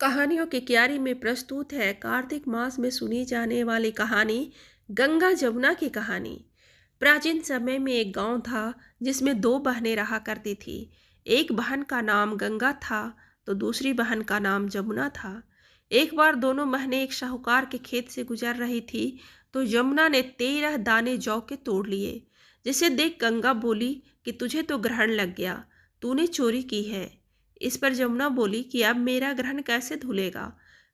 कहानियों की क्यारी में प्रस्तुत है कार्तिक मास में सुनी जाने वाली कहानी गंगा जमुना की कहानी। प्राचीन समय में एक गांव था जिसमें दो बहनें रहा करती थी। एक बहन का नाम गंगा था तो दूसरी बहन का नाम जमुना था। एक बार दोनों बहनें एक साहूकार के खेत से गुजर रही थी तो जमुना ने 13 दाने जौ के तोड़ लिए, जिसे देख गंगा बोली कि तुझे तो ग्रहण लग गया, तूने चोरी की है। इस पर जमुना बोली कि अब मेरा ग्रहण कैसे धुलेगा।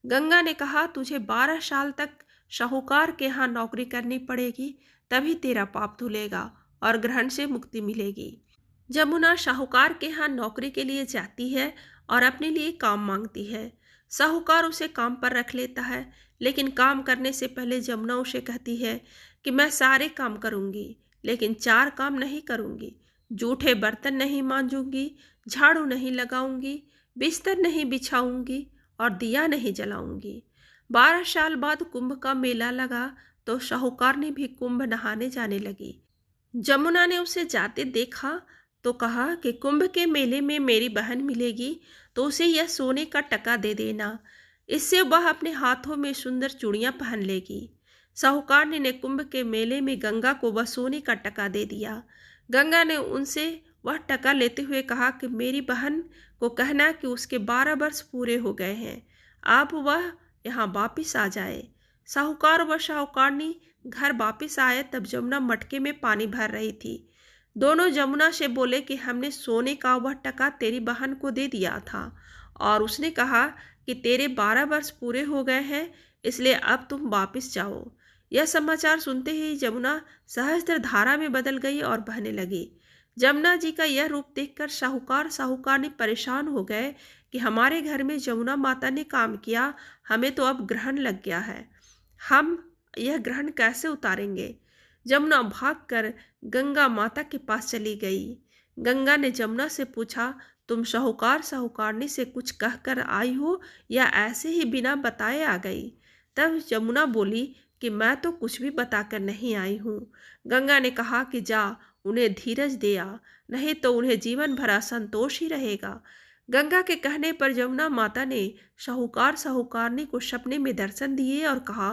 गंगा ने कहा तुझे 12 साल तक साहूकार के यहाँ नौकरी करनी पड़ेगी, तभी तेरा पाप धुलेगा और ग्रहण से मुक्ति मिलेगी। जमुना साहूकार के यहाँ नौकरी के लिए जाती है और अपने लिए काम मांगती है। साहूकार उसे काम पर रख लेता है, लेकिन काम करने से पहले जमुना उसे कहती है कि मैं सारे काम करूंगी, लेकिन 4 काम नहीं करूंगी। जूठे बर्तन नहीं मांजूंगी, झाड़ू नहीं लगाऊंगी, बिस्तर नहीं बिछाऊंगी और दिया नहीं जलाऊंगी। 12 साल बाद कुंभ का मेला लगा तो साहूकार ने भी कुंभ नहाने जाने लगी। जमुना ने उसे जाते देखा तो कहा कि कुंभ के मेले में मेरी बहन मिलेगी तो उसे यह सोने का टका दे देना, इससे वह अपने हाथों में सुंदर चूड़ियां पहन लेगी। साहूकार ने कुंभ के मेले में गंगा को वह सोने का टका दे दिया। गंगा ने उनसे वह टका लेते हुए कहा कि मेरी बहन को कहना कि उसके 12 वर्ष पूरे हो गए हैं, अब वह यहाँ वापिस आ जाए। साहूकार व साहूकारनी घर वापिस आए तब जमुना मटके में पानी भर रही थी। दोनों जमुना से बोले कि हमने सोने का वह टका तेरी बहन को दे दिया था और उसने कहा कि तेरे 12 वर्ष पूरे हो गए हैं, इसलिए अब तुम वापिस जाओ। यह समाचार सुनते ही जमुना सहस्त्र धारा में बदल गई और बहने लगी। जमुना जी का यह रूप देखकर साहूकारनी परेशान हो गए कि हमारे घर में जमुना माता ने काम किया, हमें तो अब ग्रहण लग गया है, हम यह ग्रहण कैसे उतारेंगे। जमुना भागकर गंगा माता के पास चली गई। गंगा ने जमुना से पूछा, तुम साहूकारनी से कुछ कहकर आई हो या ऐसे ही बिना बताए आ गई। तब जमुना बोली कि मैं तो कुछ भी बताकर नहीं आई हूँ। गंगा ने कहा कि जा उन्हें धीरज दे आ, नहीं तो उन्हें जीवन भर असंतोष ही रहेगा। गंगा के कहने पर जमुना माता ने साहूकारनी को सपने में दर्शन दिए और कहा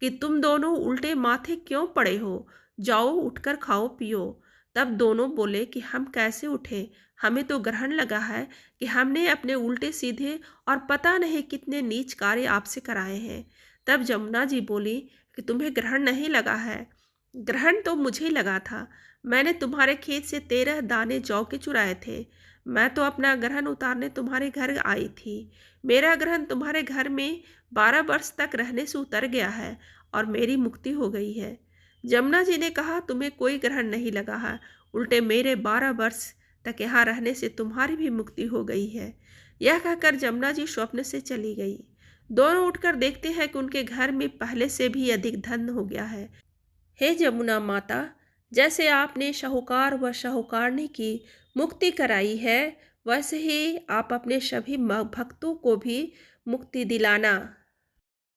कि तुम दोनों उल्टे माथे क्यों पड़े हो, जाओ उठकर खाओ पियो। तब दोनों बोले कि हम कैसे उठे, हमें तो ग्रहण लगा है कि हमने अपने उल्टे सीधे और पता नहीं कितने नीच कार्य आपसे कराए हैं। तब जमुना जी बोली कि तुम्हें ग्रहण नहीं लगा है, ग्रहण तो मुझे लगा था। मैंने तुम्हारे खेत से 13 दाने जौ के चुराए थे। मैं तो अपना ग्रहण उतारने तुम्हारे घर आई थी। मेरा ग्रहण तुम्हारे घर में 12 वर्ष तक रहने से उतर गया है और मेरी मुक्ति हो गई है। जमुना जी ने कहा तुम्हें कोई ग्रहण नहीं लगा है, उल्टे मेरे 12 वर्ष तक यहाँ रहने से तुम्हारी भी मुक्ति हो गई है। यह कहकर जमुना जी स्वप्न से चली गई। दोनों उठकर देखते हैं कि उनके घर में पहले से भी अधिक धन हो गया है। हे जमुना माता, जैसे आपने साहूकार व साहूकारनी की मुक्ति कराई है, वैसे ही आप अपने सभी भक्तों को भी मुक्ति दिलाना।